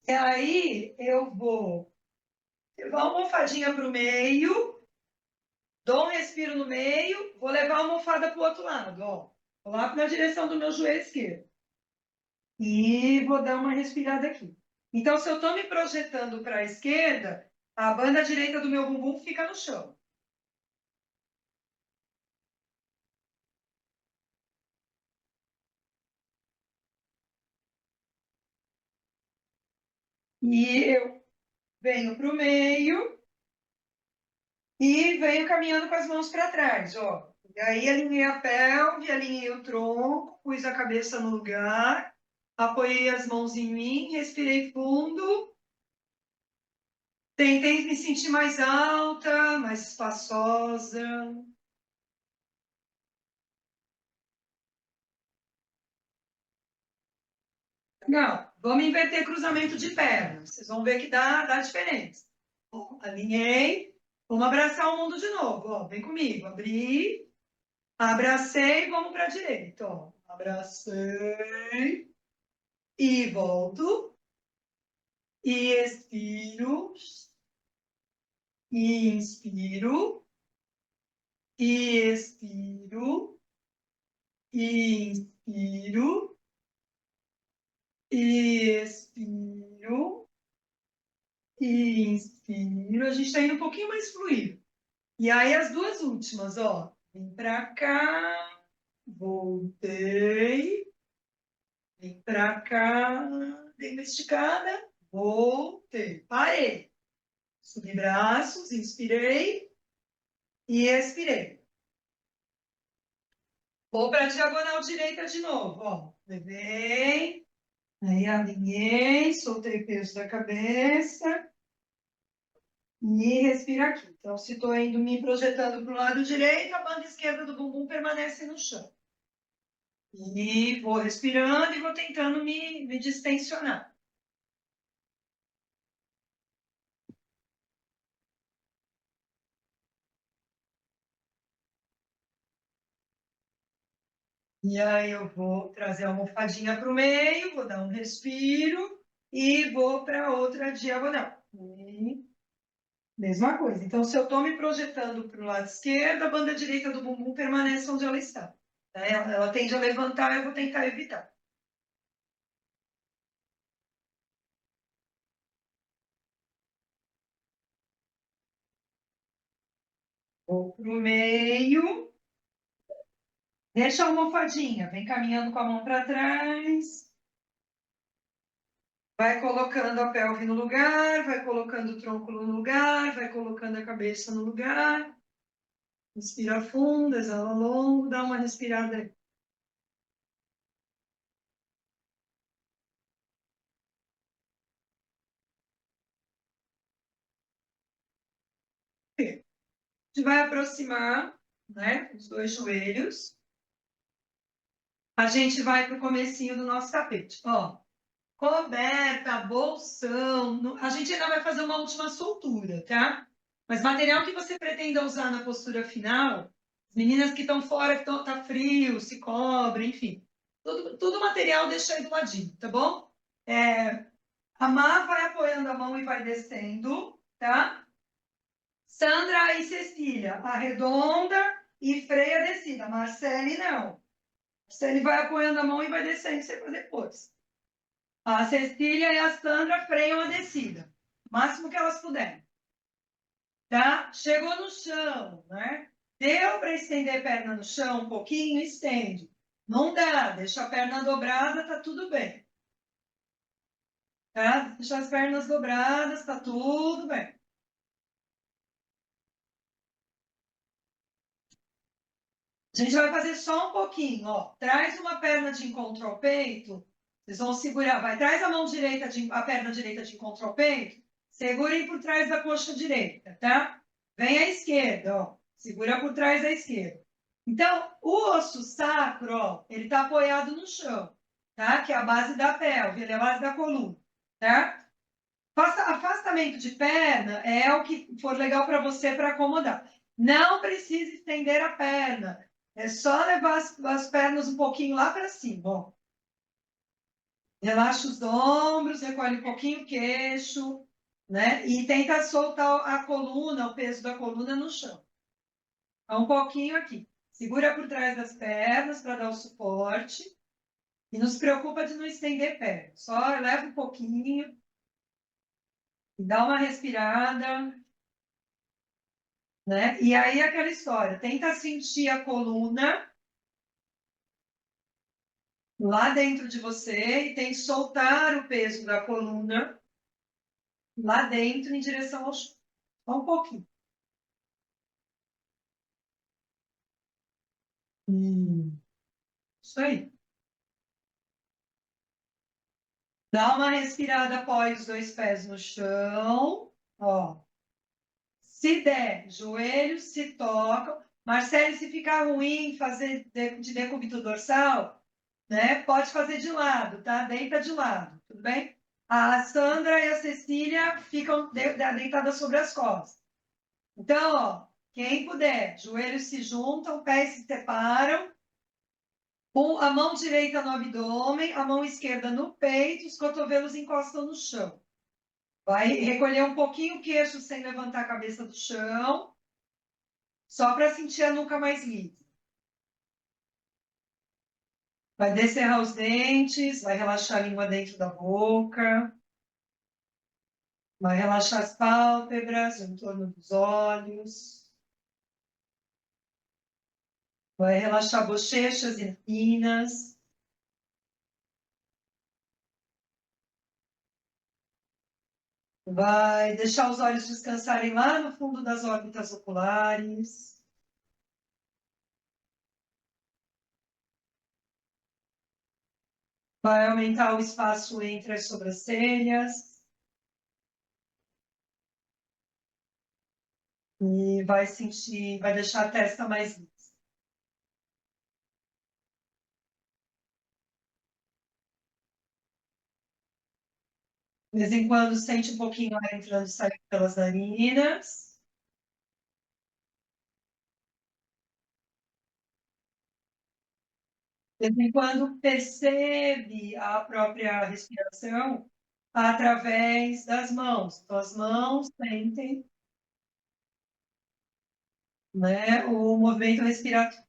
E aí eu vou levar a almofadinha para o meio, dou um respiro no meio, vou levar a almofada para o outro lado, ó. Vou lá na direção do meu joelho esquerdo. E vou dar uma respirada aqui. Então, se eu estou me projetando para a esquerda, a banda direita do meu bumbum fica no chão. E eu venho para o meio e venho caminhando com as mãos para trás, ó. E aí alinhei a pelve, alinhei o tronco, pus a cabeça no lugar, apoiei as mãos em mim, respirei fundo. Tentei me sentir mais alta, mais espaçosa. Não, vamos inverter cruzamento de pernas. Vocês vão ver que dá diferença. Ó, alinhei. Vamos abraçar o mundo de novo. Ó, vem comigo. Abri, abracei, vamos para a direita. Ó. Abracei e volto. E expiro. E inspiro. E expiro. E inspiro. E expiro. E inspiro. A gente está indo um pouquinho mais fluido. E aí as duas últimas, ó. Vem para cá, voltei, vem para cá, dei uma esticada, voltei, parei. Subi braços, inspirei e expirei. Vou para a diagonal direita de novo, ó. Levei, aí alinhei, soltei o peso da cabeça. E respira aqui. Então, se estou indo me projetando para o lado direito, a banda esquerda do bumbum permanece no chão. E vou respirando e vou tentando me distensionar. E aí eu vou trazer a almofadinha para o meio, vou dar um respiro e vou para outra diagonal. E mesma coisa. Então, se eu estou me projetando para o lado esquerdo, a banda direita do bumbum permanece onde ela está. Ela tende a levantar, eu vou tentar evitar. Vou para o meio. Deixa a almofadinha, vem caminhando com a mão para trás. Vai colocando a pelve no lugar, vai colocando o tronco no lugar, vai colocando a cabeça no lugar. Inspira fundo, exala longo, dá uma respirada aí. A gente vai aproximar, né, os dois joelhos. A gente vai para o comecinho do nosso tapete. Ó, coberta, bolsão. A gente ainda vai fazer uma última soltura, tá? Mas material que você pretenda usar na postura final, as meninas que estão fora, que tá frio, se cobre, enfim. Tudo material deixa aí do ladinho, tá bom? A Má vai apoiando a mão e vai descendo, tá? Sandra e Cecília, arredonda e freia a descida. Marcele, não. Marcele vai apoiando a mão e vai descendo sempre depois. A Cecília e a Sandra freiam a descida. O máximo que elas puderem. Tá? Chegou no chão, né? Deu para estender a perna no chão um pouquinho, estende. Não dá, deixa a perna dobrada, tá tudo bem. Tá? Deixa as pernas dobradas, tá tudo bem. A gente vai fazer só um pouquinho, ó. Traz uma perna de encontro ao peito. Vocês vão segurar, vai, traz a mão direita, a perna direita de encontro ao peito. Segurem por trás da coxa direita, tá? Vem à esquerda, ó. Segura por trás da esquerda. Então, o osso sacro, ó, ele tá apoiado no chão, tá? Que é a base da pelve, ele é a base da coluna, tá? Afastamento de perna é o que for legal para você para acomodar. Não precisa estender a perna. É só levar as pernas um pouquinho lá para cima. Ó. Relaxa os ombros, recolhe um pouquinho o queixo, né? E tenta soltar a coluna, o peso da coluna no chão. Um pouquinho aqui. Segura por trás das pernas para dar o suporte. E não se preocupa de não estender perna. Só leva um pouquinho. Dá uma respirada. Né? E aí aquela história, tenta sentir a coluna lá dentro de você e tente soltar o peso da coluna lá dentro em direção ao chão. Só um pouquinho. Isso aí. Dá uma respirada, apoia os dois pés no chão. Ó. Se der, joelhos se tocam. Marcelo, se ficar ruim fazer de decúbito dorsal, né? Pode fazer de lado, tá? Deita de lado, tudo bem? A Sandra e a Cecília ficam deitadas sobre as costas. Então, ó, quem puder, joelhos se juntam, pés se separam, a mão direita no abdômen, a mão esquerda no peito, os cotovelos encostam no chão. Vai recolher um pouquinho o queixo sem levantar a cabeça do chão, só para sentir a nuca mais livre. Vai descerrar os dentes, vai relaxar a língua dentro da boca. Vai relaxar as pálpebras, em torno dos olhos. Vai relaxar bochechas e narinas. Vai deixar os olhos descansarem lá no fundo das órbitas oculares. Vai aumentar o espaço entre as sobrancelhas. E vai sentir, vai deixar a testa mais lisa. De vez em quando sente um pouquinho ar entrando e saindo pelas narinas. De vez em quando percebe a própria respiração através das mãos. Então, as mãos sentem, né, o movimento respiratório.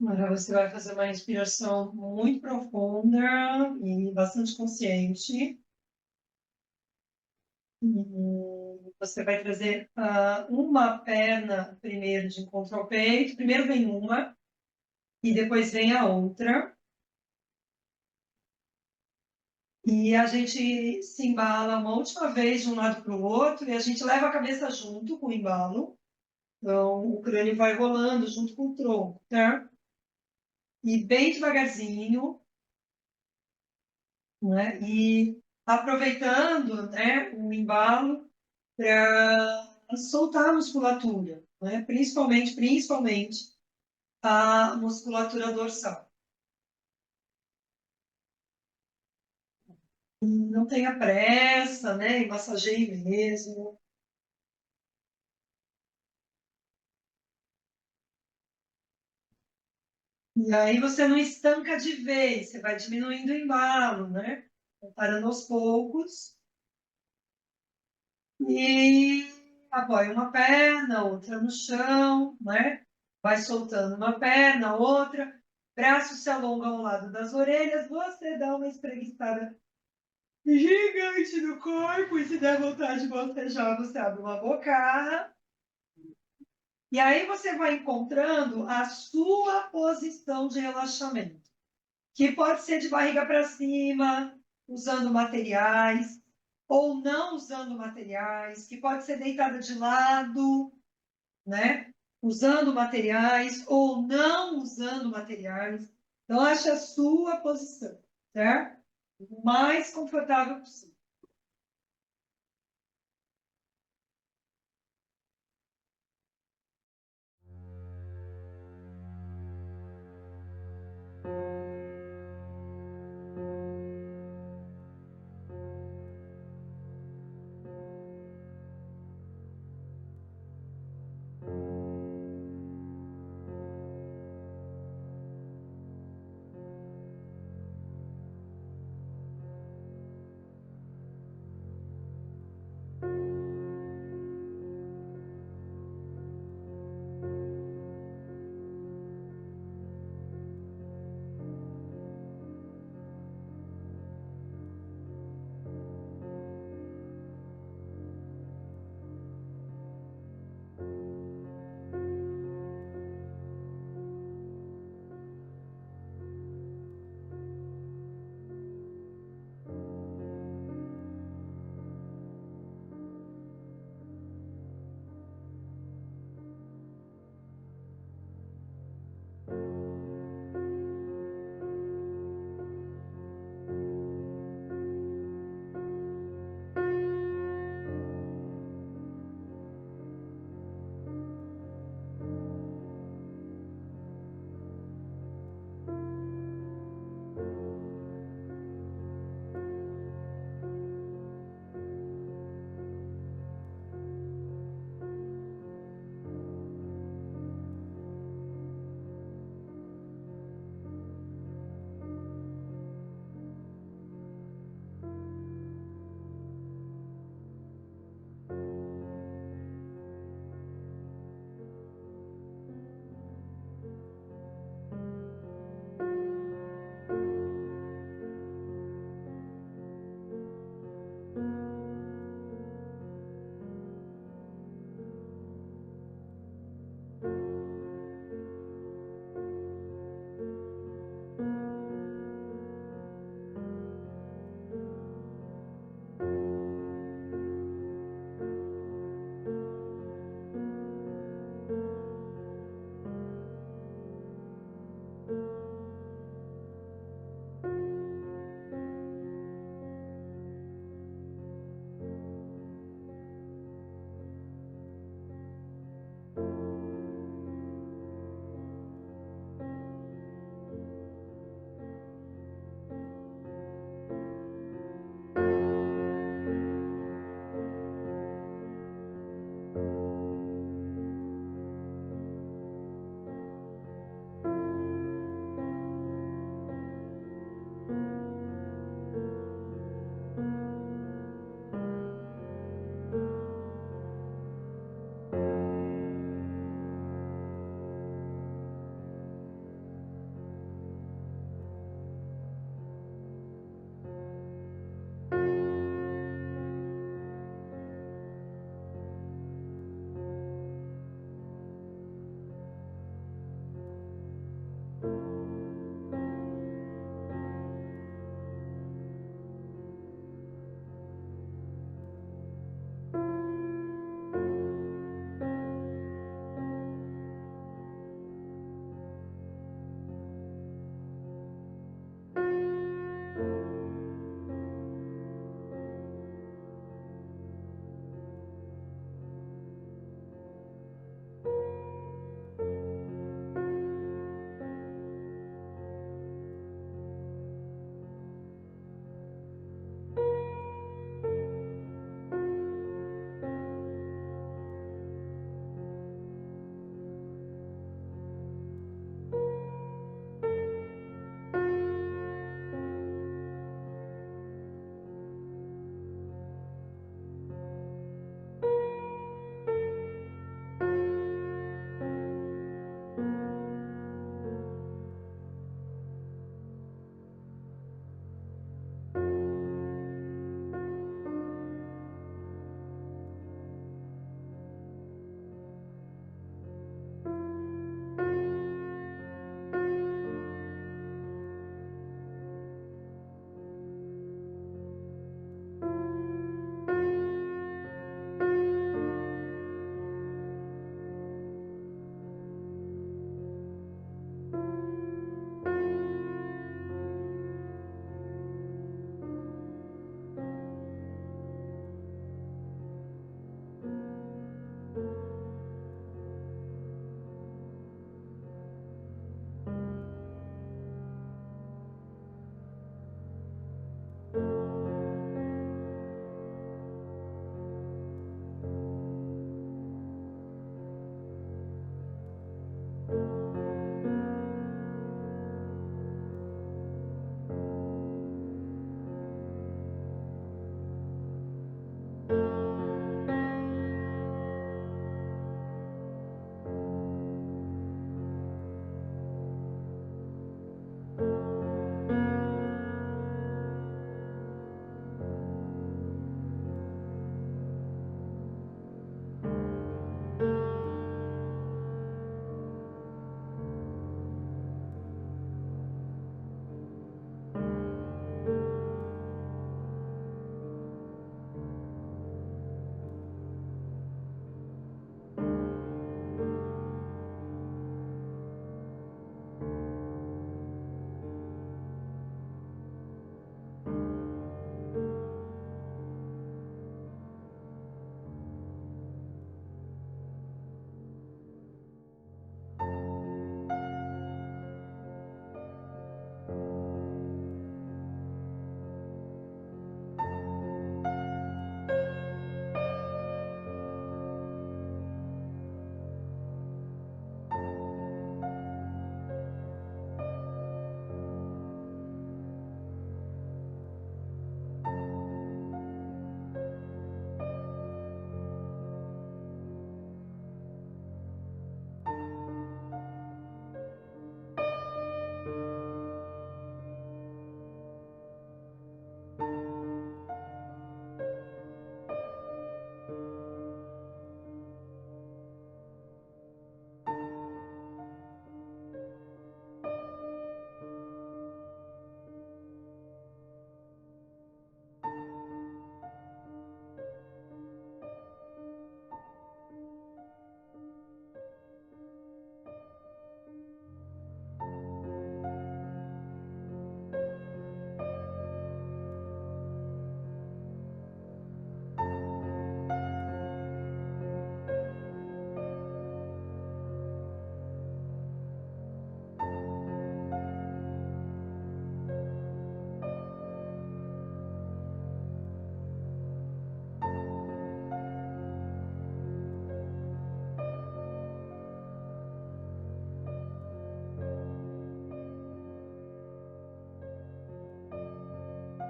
Agora você vai fazer uma respiração muito profunda e bastante consciente. E você vai trazer uma perna primeiro de encontro ao peito. Primeiro vem uma e depois vem a outra. E a gente se embala uma última vez de um lado para o outro e a gente leva a cabeça junto com o embalo. Então, o crânio vai rolando junto com o tronco, tá? E bem devagarzinho, né? E aproveitando, né, o embalo para soltar a musculatura, né? Principalmente a musculatura dorsal. Não tenha pressa, né? E massageie mesmo. E aí você não estanca de vez, você vai diminuindo o embalo, né? Parando aos poucos. E apoia uma perna, outra no chão, né? Vai soltando uma perna, outra. Braços se alongam ao lado das orelhas. Você dá uma espreguiçada gigante no corpo. E se der vontade de bocejar, você abre uma bocarra. E aí você vai encontrando a sua posição de relaxamento, que pode ser de barriga para cima, usando materiais, ou não usando materiais, que pode ser deitada de lado, né? Usando materiais ou não usando materiais. Então, ache a sua posição, certo? O mais confortável possível.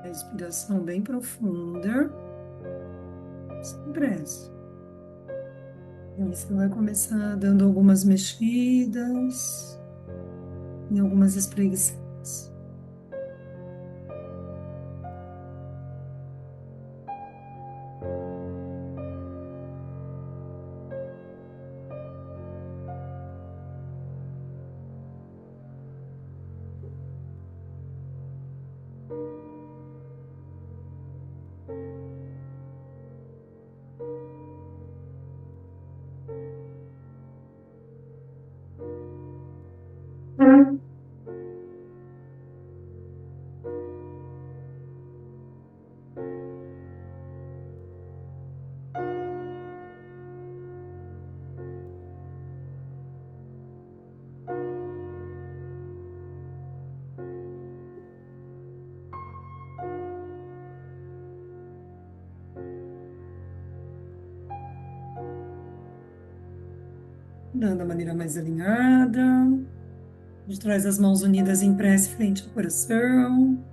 Respiração bem profunda, sem pressa. E aí você vai começar dando algumas mexidas e algumas espreguiçadas. Dando da maneira mais alinhada. A gente traz as mãos unidas em prece frente ao coração.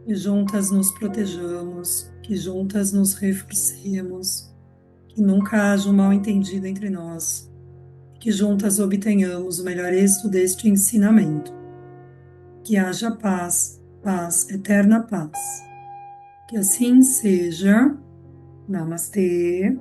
Que juntas nos protejamos, que juntas nos reforcemos, que nunca haja um mal-entendido entre nós, que juntas obtenhamos o melhor êxito deste ensinamento. Que haja paz, paz, eterna paz. Que assim seja. Namastê.